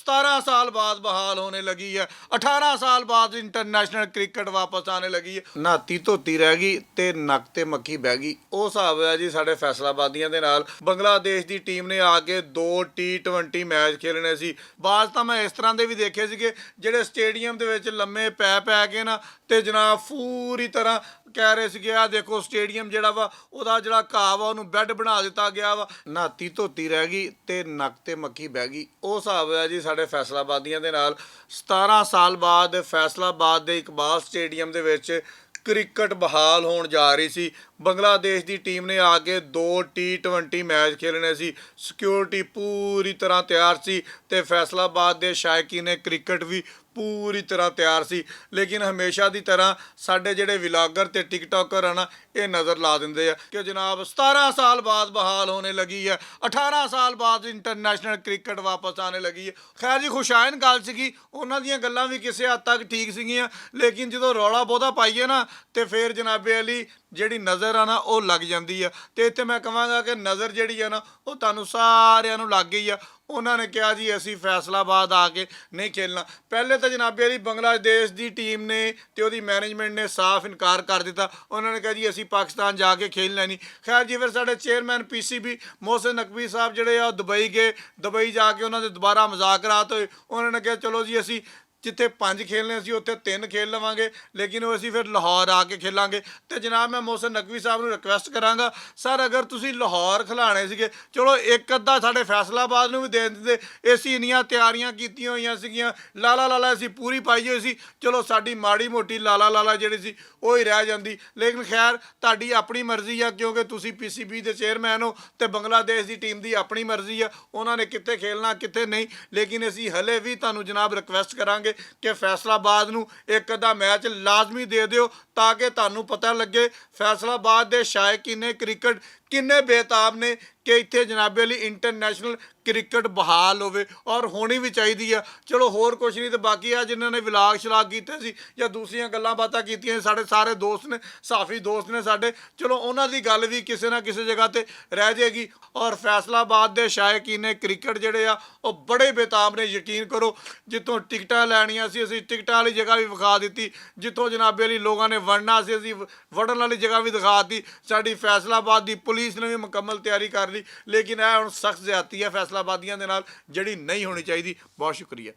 17 साल बाद बहाल होने लगी है, 18 साल बाद इंटरनेशनल क्रिकेट वापस आने लगी है। नहाती धोती रह गई ਤੇ ਨੱਕ ਤੇ ਮੱਖੀ ਬਹਿ ਗਈ। ਉਹ ਹਿਸਾਬ ਹੈ ਜੀ ਸਾਡੇ ਫੈਸਲਾਬਾਦੀਆਂ ਦੇ ਨਾਲ। ਬੰਗਲਾਦੇਸ਼ ਦੀ ਟੀਮ ਨੇ ਆ ਕੇ 2 T20 ਮੈਚ ਖੇਲਣੇ ਸੀ। ਬਾਅਦ ਤਾਂ ਮੈਂ ਇਸ ਤਰ੍ਹਾਂ ਦੇ ਵੀ ਦੇਖੇ ਸੀਗੇ ਜਿਹੜੇ ਸਟੇਡੀਅਮ ਦੇ ਵਿੱਚ ਲੰਮੇ ਪੈ ਕੇ ਨਾ ਤੇ ਜਨਾਬ ਪੂਰੀ ਤਰ੍ਹਾਂ ਕਹਿ ਰਹੇ ਸੀਗੇ ਆ ਦੇਖੋ ਸਟੇਡੀਅਮ ਜਿਹੜਾ ਵਾ ਉਹਦਾ ਜਿਹੜਾ ਘਾਹ ਵਾ ਉਹਨੂੰ ਬੈੱਡ ਬਣਾ ਦਿੱਤਾ ਗਿਆ ਵਾ। ਨਹਾਤੀ ਧੋਤੀ ਰਹਿ ਗਈ ਤੇ ਨੱਕ ਤੇ ਮੱਖੀ ਬਹਿ ਗਈ। ਉਹ ਹਿਸਾਬ ਹੈ ਜੀ ਸਾਡੇ ਫੈਸਲਾਬਾਦੀਆਂ ਦੇ ਨਾਲ। 17 ਸਾਲ ਬਾਅਦ ਫੈਸਲਾਬਾਦ ਦੇ ਇਕਬਾਲ ਸਟੇਡੀਅਮ ਦੇ ਵਿੱਚ ਕ੍ਰਿਕਟ ਬਹਾਲ ਹੋਣ ਜਾ ਰਹੀ ਸੀ। ਬੰਗਲਾਦੇਸ਼ ਦੀ ਟੀਮ ਨੇ ਆ ਕੇ 2 T20 ਮੈਚ ਖੇਲਣੇ ਸੀ। ਸਿਕਿਉਰਿਟੀ ਪੂਰੀ ਤਰ੍ਹਾਂ ਤਿਆਰ ਸੀ ਤੇ ਫੈਸਲਾਬਾਦ ਦੇ ਸ਼ਾਇਕੀ ਨੇ ਕ੍ਰਿਕਟ ਵੀ ਪੂਰੀ ਤਰ੍ਹਾਂ ਤਿਆਰ ਸੀ। ਲੇਕਿਨ ਹਮੇਸ਼ਾ ਦੀ ਤਰ੍ਹਾਂ ਸਾਡੇ ਜਿਹੜੇ ਵਿਲਾਗਰ ਤੇ ਟਿਕਟੋਕਰ ਆ ਨਾ ਇਹ ਨਜ਼ਰ ਲਾ ਦਿੰਦੇ ਆ ਕਿ ਜਨਾਬ 17 ਸਾਲ ਬਾਅਦ ਬਹਾਲ ਹੋਣੇ ਲੱਗੀ ਹੈ, 18 ਸਾਲ ਬਾਅਦ ਇੰਟਰਨੈਸ਼ਨਲ ਕ੍ਰਿਕਟ ਵਾਪਸ ਆਣੇ ਲੱਗੀ ਹੈ। ਖੈਰ ਜੀ ਖੁਸ਼ਾਇਨ ਗੱਲ ਸੀਗੀ, ਉਹਨਾਂ ਦੀਆਂ ਗੱਲਾਂ ਵੀ ਕਿਸੇ ਹੱਦ ਤੱਕ ਠੀਕ ਸੀਗੀਆਂ। ਲੇਕਿਨ ਜਦੋਂ ਰੌਲਾ ਬਹੁਤਾ ਪਾਈਏ ਨਾ ਤੇ ਫਿਰ ਜਨਾਬੇ ਅਲੀ ਜਿਹੜੀ ਨਜ਼ਰ ਆ ਨਾ ਉਹ ਲੱਗ ਜਾਂਦੀ ਆ। ਤੇ ਇੱਥੇ ਮੈਂ ਕਹਾਂਗਾ ਕਿ ਨਜ਼ਰ ਜਿਹੜੀ ਆ ਨਾ ਉਹ ਤੁਹਾਨੂੰ ਸਾਰਿਆਂ ਨੂੰ ਲੱਗ ਗਈ ਆ। ਉਹਨਾਂ ਨੇ ਕਿਹਾ ਜੀ ਅਸੀਂ ਫੈਸਲਾਬਾਦ ਆ ਕੇ ਨਹੀਂ ਖੇਲਣਾ। ਪਹਿਲੇ ਤਾਂ ਜਨਾਬੇ ਅਲੀ ਬੰਗਲਾਦੇਸ਼ ਦੀ ਟੀਮ ਨੇ ਤੇ ਉਹਦੀ ਮੈਨੇਜਮੈਂਟ ਨੇ ਸਾਫ਼ ਇਨਕਾਰ ਕਰ ਦਿੱਤਾ। ਉਹਨਾਂ ਨੇ ਕਿਹਾ ਜੀ ਅਸੀਂ ਪਾਕਿਸਤਾਨ ਜਾ ਕੇ ਖੇਲਣਾ ਨਹੀਂ। ਖੈਰ ਜੀ ਫਿਰ ਸਾਡੇ ਚੇਅਰਮੈਨ PCB ਮੋਹਸਿਨ ਨਕਵੀ ਸਾਹਿਬ ਜਿਹੜੇ ਆ ਉਹ ਦੁਬਈ ਗਏ। ਦੁਬਈ ਜਾ ਕੇ ਉਹਨਾਂ ਦੇ ਦੁਬਾਰਾ ਮੁਜ਼ਾਕਰਾਤ ਹੋਏ। ਉਹਨਾਂ ਨੇ ਕਿਹਾ ਚਲੋ ਜੀ ਅਸੀਂ ਜਿੱਥੇ 5 ਖੇਲਣੇ ਸੀ ਉੱਥੇ 3 ਖੇਲ ਲਵਾਂਗੇ, ਲੇਕਿਨ ਉਹ ਅਸੀਂ ਫਿਰ ਲਾਹੌਰ ਆ ਕੇ ਖੇਲਾਂਗੇ। ਤੇ ਜਨਾਬ ਮੈਂ ਮੋਹਸਿਨ ਨਕਵੀ ਸਾਹਿਬ ਨੂੰ ਰਿਕੁਐਸਟ ਕਰਾਂਗਾ ਸਰ ਅਗਰ ਤੁਸੀਂ ਲਾਹੌਰ ਖਿਲਾਣੇ ਸੀਗੇ ਚਲੋ ਇੱਕ ਅੱਧਾ ਸਾਡੇ ਫੈਸਲਾਬਾਦ ਨੂੰ ਵੀ ਦੇ ਦਿੰਦੇ। ਅਸੀਂ ਇੰਨੀਆਂ ਤਿਆਰੀਆਂ ਕੀਤੀਆਂ ਹੋਈਆਂ ਸੀਗੀਆਂ, ਲਾਲਾ ਅਸੀਂ ਪੂਰੀ ਪਾਈ ਹੋਈ ਸੀ। ਚਲੋ ਸਾਡੀ ਮਾੜੀ ਮੋਟੀ ਲਾਲਾ ਜਿਹੜੀ ਸੀ ਉਹ ਹੀ ਰਹਿ ਜਾਂਦੀ। ਲੇਕਿਨ ਖੈਰ ਤੁਹਾਡੀ ਆਪਣੀ ਮਰਜ਼ੀ ਆ ਕਿਉਂਕਿ ਤੁਸੀਂ PCB ਦੇ ਚੇਅਰਮੈਨ ਹੋ ਤੇ ਬੰਗਲਾਦੇਸ਼ ਦੀ ਟੀਮ ਦੀ ਆਪਣੀ ਮਰਜ਼ੀ ਆ ਉਹਨਾਂ ਨੇ ਕਿੱਥੇ ਖੇਲਣਾ ਕਿੱਥੇ ਨਹੀਂ। ਲੇਕਿਨ ਅਸੀਂ ਹਲੇ ਵੀ ਤੁਹਾਨੂੰ ਜਨਾਬ ਰਿਕੁਐਸਟ ਕਰਾਂਗੇ ਕਿ ਫੈਸਲਾਬਾਦ ਨੂੰ ਇੱਕ ਅੱਧਾ ਮੈਚ ਲਾਜ਼ਮੀ ਦੇ ਦਿਓ ਤਾਂ ਕਿ ਤੁਹਾਨੂੰ ਪਤਾ ਲੱਗੇ ਫੈਸਲਾਬਾਦ ਦੇ ਸ਼ਾਇਕੀਨ ਨੇ ਕ੍ਰਿਕਟ ਕਿੰਨੇ ਬੇਤਾਬ ਨੇ ਕਿ ਇੱਥੇ ਜਨਾਬੇ ਲਈ ਇੰਟਰਨੈਸ਼ਨਲ ਕ੍ਰਿਕਟ ਬਹਾਲ ਹੋਵੇ ਔਰ ਹੋਣੀ ਵੀ ਚਾਹੀਦੀ ਆ। ਚਲੋ ਹੋਰ ਕੁਛ ਨਹੀਂ ਤੇ ਬਾਕੀ ਆ ਜਿਨ੍ਹਾਂ ਨੇ ਵਿਲਾਗ ਸ਼ਲਾਗ ਕੀਤੇ ਸੀ ਜਾਂ ਦੂਸਰੀਆਂ ਗੱਲਾਂ ਬਾਤਾਂ ਕੀਤੀਆਂ ਸਾਡੇ ਸਾਰੇ ਦੋਸਤ ਨੇ ਸਾਫੀ ਦੋਸਤ ਨੇ ਸਾਡੇ, ਚਲੋ ਉਹਨਾਂ ਦੀ ਗੱਲ ਵੀ ਕਿਸੇ ਨਾ ਕਿਸੇ ਜਗ੍ਹਾ ਤੇ ਰਹਿ ਜਾਏਗੀ। ਔਰ ਫੈਸਲਾਬਾਦ ਦੇ ਸ਼ਾਇਕੀਨ ਨੇ ਕ੍ਰਿਕਟ ਜਿਹੜੇ ਆ ਉਹ ਬੜੇ ਬੇਤਾਬ ਨੇ। ਯਕੀਨ ਕਰੋ ਜਿੱਥੋਂ ਟਿਕਟਾਂ ਲੈਣੀਆਂ ਸੀ ਅਸੀਂ ਟਿਕਟਾਂ ਵਾਲੀ ਜਗ੍ਹਾ ਵੀ ਵਿਖਾ ਦਿੱਤੀ, ਜਿੱਥੋਂ ਜਨਾਬੇ ਲਈ ਲੋਕਾਂ ਨੇ ਵੜਨਾ ਸੀ ਅਸੀਂ ਵੜਨ ਵਾਲੀ ਜਗ੍ਹਾ ਵੀ ਦਿਖਾ ਦਿੱਤੀ। ਸਾਡੀ ਫੈਸਲਾਬਾਦ ਦੀ ਪੁਲਿਸ ਨੇ ਵੀ ਮੁਕੰਮਲ ਤਿਆਰੀ ਕਰ ਲਈ। ਲੇਕਿਨ ਇਹ ਹੁਣ ਸਖਤ ਜ਼ਿਆਦਤੀ ਹੈ ਫੈਸਲਾਬਾਦੀਆਂ ਦੇ ਨਾਲ ਜਿਹੜੀ ਨਹੀਂ ਹੋਣੀ ਚਾਹੀਦੀ। ਬਹੁਤ ਸ਼ੁਕਰੀਆ।